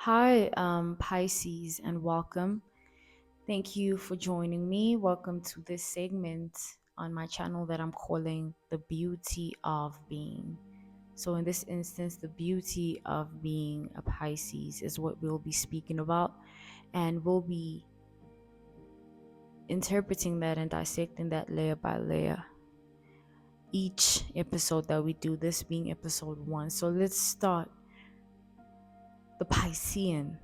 Hi, Pisces, and welcome. Thank you for joining me. Welcome to this segment on my channel that I'm calling The Beauty of Being. So, in this instance, the beauty of being a Pisces is what we'll be speaking about, and we'll be interpreting that and dissecting that layer by layer. Each episode that we do, this being episode 1. So, let's start. The Piscean.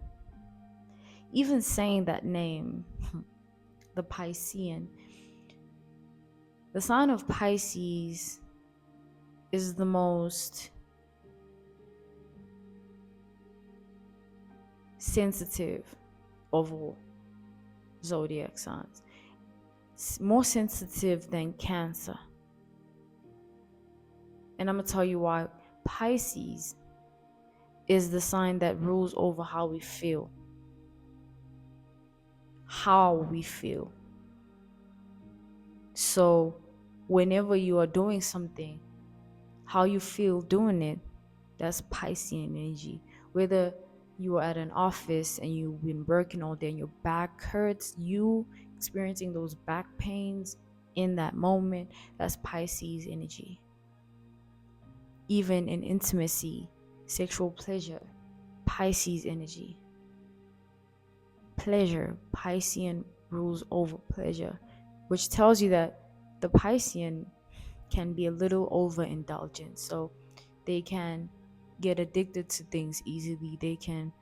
Even saying that name, the Piscean, the sign of Pisces is the most sensitive of all zodiac signs. It's more sensitive than Cancer. And I'm going to tell you why. Pisces is the sign that rules over how we feel. How we feel. So, whenever you are doing something, how you feel doing it, that's Piscean energy. Whether you are at an office and you've been working all day and your back hurts, you experiencing those back pains in that moment, that's Pisces energy. Even in intimacy, sexual pleasure, Pisces energy. Pleasure, Piscean rules over pleasure, which tells you that the Piscean can be a little overindulgent. So they can get addicted to things easily. They can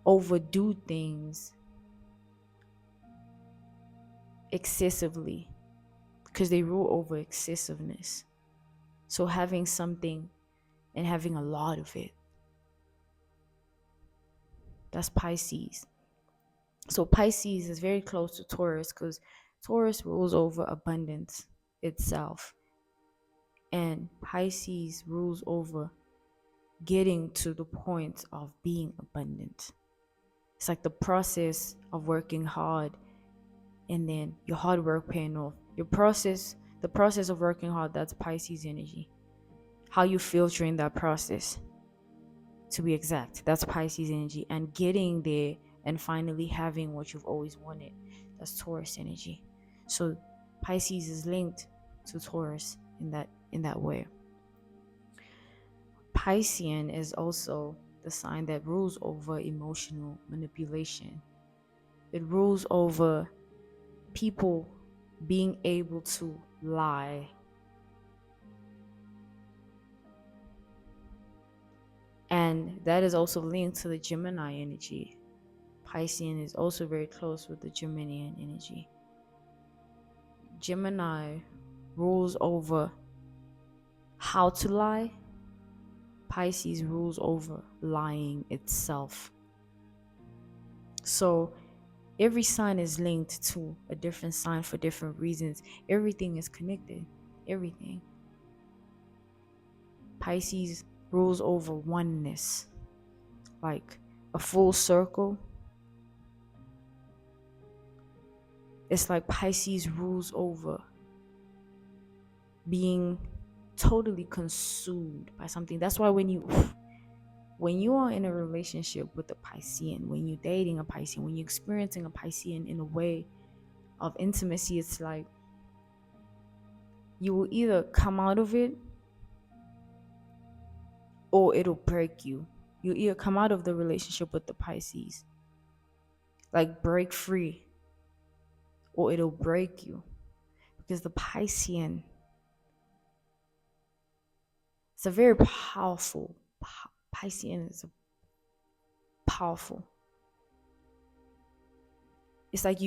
overdo things excessively because they rule over excessiveness. So having something and having a lot of it, that's Pisces. So Pisces is very close to Taurus because Taurus rules over abundance itself. And Pisces rules over getting to the point of being abundant. It's like the process of working hard and then your hard work paying off. The process of working hard, that's Pisces energy. How you feel during that process, to be exact, that's Pisces energy. And getting there and finally having what you've always wanted, that's Taurus energy. So Pisces is linked to Taurus in that way. Piscean is also the sign that rules over emotional manipulation. It rules over people being able to lie. And that is also linked to the Gemini energy. Piscean is also very close with the Geminian energy. Gemini rules over how to lie. Pisces rules over lying itself. So every sign is linked to a different sign for different reasons. Everything is connected. Everything. Pisces rules over oneness, like a full circle. It's like Pisces rules over being totally consumed by something. That's why when you are in a relationship with a Piscean, when you're dating a Piscean, when you're experiencing a Piscean in a way of intimacy, it's like you will either come out of it or it'll break you. You either come out of the relationship with the Pisces, like break free, or it'll break you. Because the Piscean, it's a very powerful, Piscean is powerful. It's like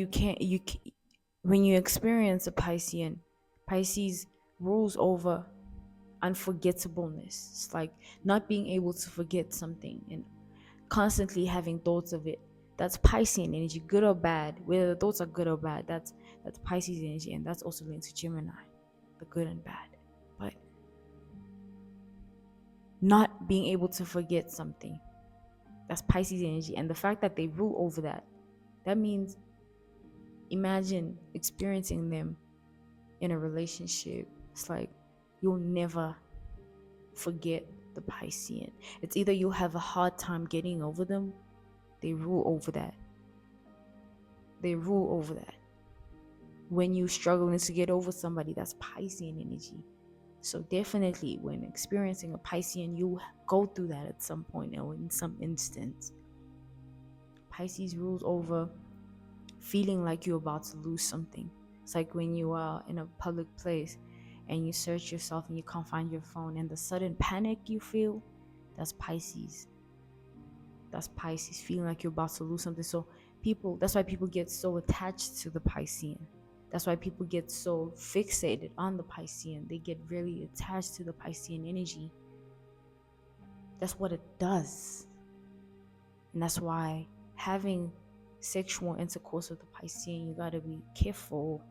when you experience a Piscean, Pisces rules over unforgettableness. It's like not being able to forget something and constantly having thoughts of it. That's Piscean energy, good or bad. Whether the thoughts are good or bad, that's Pisces energy, and that's also linked to Gemini, the good and bad. But not being able to forget something, that's Pisces energy, and the fact that they rule over that means, imagine experiencing them in a relationship. It's like you'll never forget the Piscean. It's either you'll have a hard time getting over them They rule over that. They rule over that. When you struggling to get over somebody, that's Piscean energy. So definitely when experiencing a Piscean, you go through that at some point or in some instance. Pisces rules over feeling like you're about to lose something. It's like when you are in a public place and you search yourself and you can't find your phone, and the sudden panic you feel, that's Pisces. That's Pisces, feeling like you're about to lose something. So that's why people get so attached to the Piscean. That's why people get so fixated on the Piscean. They get really attached to the Piscean energy. That's what it does. And that's why having sexual intercourse with the Piscean, you gotta be careful.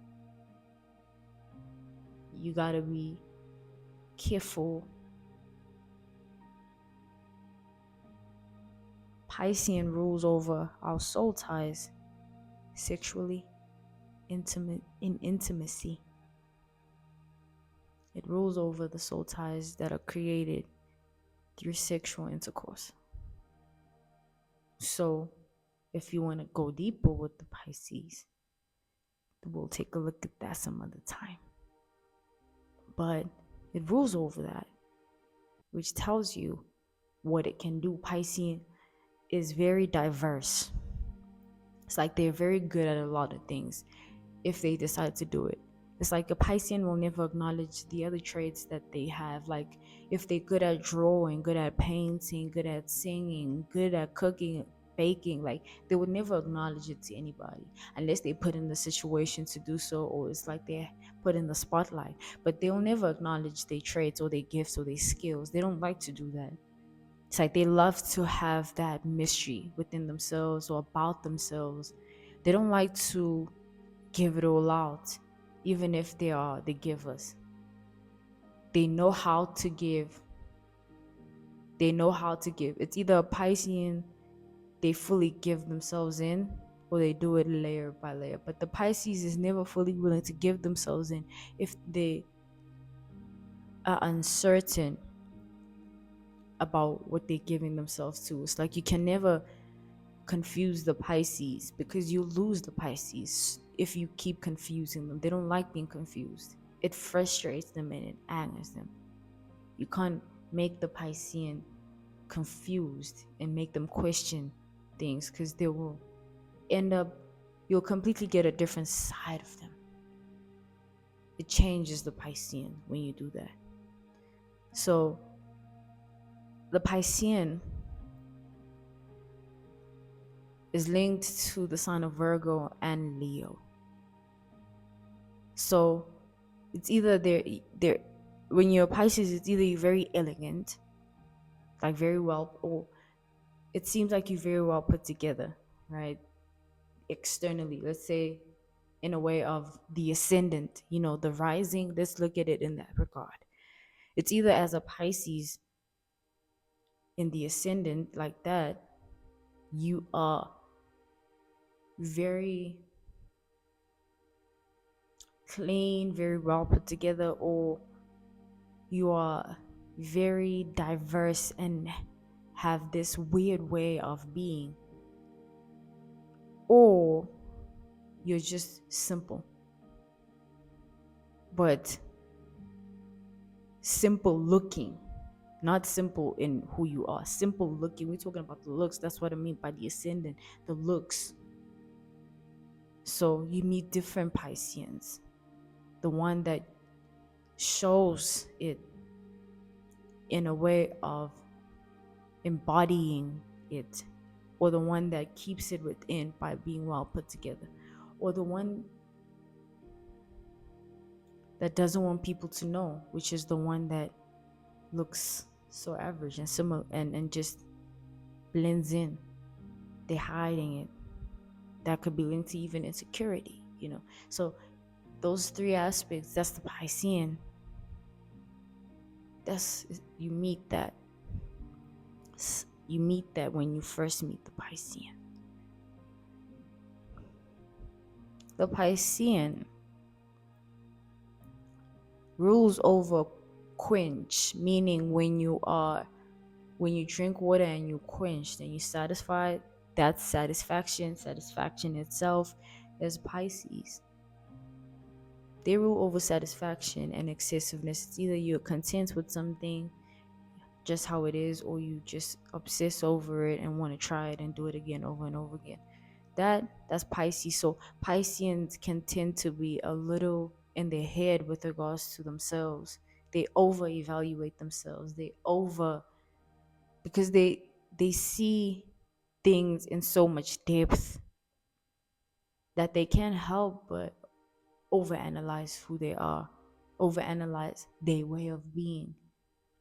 You gotta be careful. Piscean rules over our soul ties sexually, intimacy. It rules over the soul ties that are created through sexual intercourse. So if you want to go deeper with the Pisces, we'll take a look at that some other time. But it rules over that, which tells you what it can do. Piscean is very diverse. It's like they're very good at a lot of things if they decide to do it. It's like a Piscean will never acknowledge the other traits that they have. Like if they're good at drawing, good at painting, good at singing, good at cooking, baking, like they would never acknowledge it to anybody unless they put in the situation to do so, or it's like they're put in the spotlight. But they'll never acknowledge their traits or their gifts or their skills. They don't like to do that. It's like they love to have that mystery within themselves or about themselves. They don't like to give it all out, even if they are the givers. They know how to give. They know how to give. It's either a Piscean, they fully give themselves in, or they do it layer by layer. But the Pisces is never fully willing to give themselves in if they are uncertain about what they're giving themselves to. It's like you can never confuse the Pisces because you lose the Pisces if you keep confusing them. They don't like being confused. It frustrates them and it angers them. You can't make the Piscean confused and make them question things, because they will end up, you'll completely get a different side of them. It changes the Piscean when you do that. So the Piscean is linked to the sign of Virgo and Leo. So it's either they're when you're a Pisces, it's either you're very elegant, like very well, or it seems like you're very well put together, right? Externally, let's say in a way of the ascendant, the rising, let's look at it in that regard. It's either as a Pisces in the ascendant like that, you are very clean, very well put together, or you are very diverse and have this weird way of being, or you're just simple, but simple looking, not simple in who you are, simple looking. We're talking about the looks. That's what I mean by the ascendant, the looks. So you meet different Pisceans, the one that shows it in a way of embodying it, or the one that keeps it within by being well put together, or the one that doesn't want people to know, which is the one that looks so average and similar and just blends in. They're hiding it. That could be linked to even insecurity, So those three aspects, that's the Piscean. You meet that when you first meet the Piscean. The Piscean rules over quench, meaning when you drink water and you quench and you're satisfied, That's satisfaction. Satisfaction itself is Pisces. They rule over satisfaction and excessiveness. It's either you're content with something just how it is, or you just obsess over it and want to try it and do it again over and over again. That's Pisces. So Pisceans can tend to be a little in their head with regards to themselves. They over evaluate themselves. Because they see things in so much depth that they can't help but overanalyze who they are, overanalyze their way of being,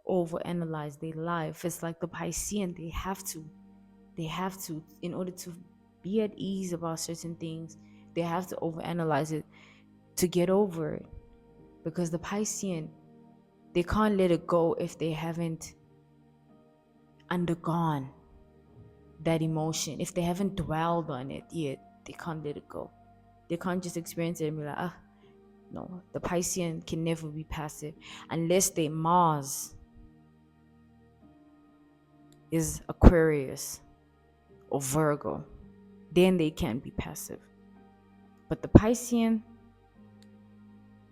overanalyze their life. It's like the Piscean, they have to, in order to be at ease about certain things, they have to overanalyze it to get over it. Because the Piscean, they can't let it go if they haven't undergone that emotion. If they haven't dwelled on it yet, they can't let it go. They can't just experience it and be like, no. The Piscean can never be passive unless they Mars is Aquarius or Virgo. Then they can be passive. But the Piscean,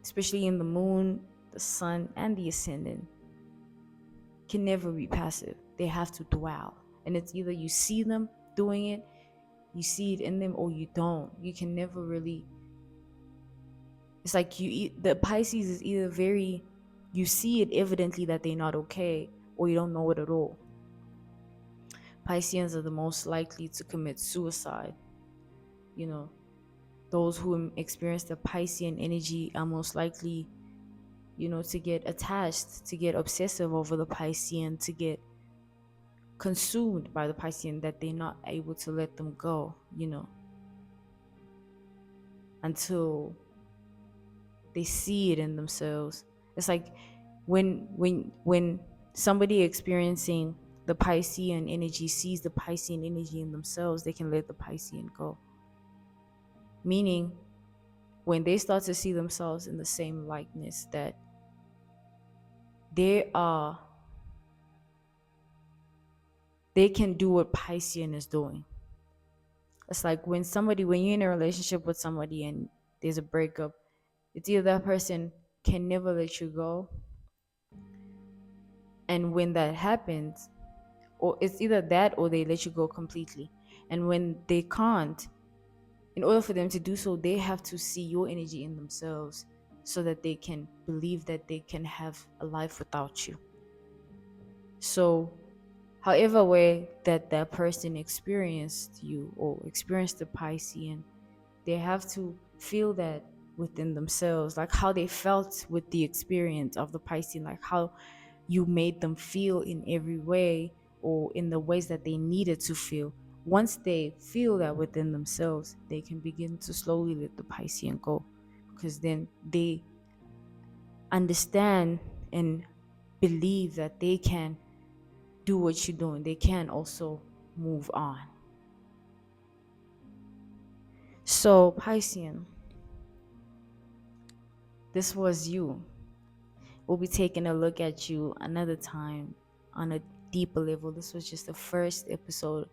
especially in the moon, the sun, and the ascendant, can never be passive. They have to dwell. And it's either you see them doing it, you see it in them, or you don't. You can never really. It's like the Pisces is either you see it evidently that they're not okay, or you don't know it at all. Pisceans are the most likely to commit suicide. You know, those who experience the Piscean energy are most likely, to get attached, to get obsessive over the Piscean, to get consumed by the Piscean, that they're not able to let them go, until they see it in themselves. It's like when somebody experiencing the Piscean energy sees the Piscean energy in themselves, they can let the Piscean go. Meaning, when they start to see themselves in the same likeness, that they can do what Piscean is doing. It's like when you're in a relationship with somebody and there's a breakup, it's either that person can never let you go, and when that happens, or it's either that or they let you go completely. And when they can't, in order for them to do so, they have to see your energy in themselves so that they can believe that they can have a life without you. So however way that person experienced you or experienced the Piscean, they have to feel that within themselves, like how they felt with the experience of the Piscean, like how you made them feel in every way, or in the ways that they needed to feel. Once they feel that within themselves, they can begin to slowly let the Piscean go, because then they understand and believe that they can do what you're doing. They can also move on. So Piscean, this was you. We'll be taking a look at you another time on a deeper level. This was just the first episode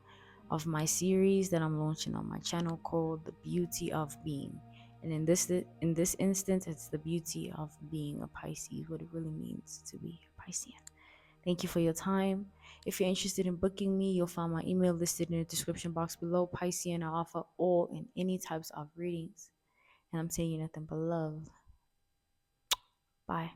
of my series that I'm launching on my channel called The Beauty of Being. And in this instance, it's the beauty of being a Pisces, what it really means to be a Piscean. Thank you for your time. If you're interested in booking me, you'll find my email listed in the description box below. Piscean, I offer all and any types of readings. And I'm saying you nothing but love. Bye.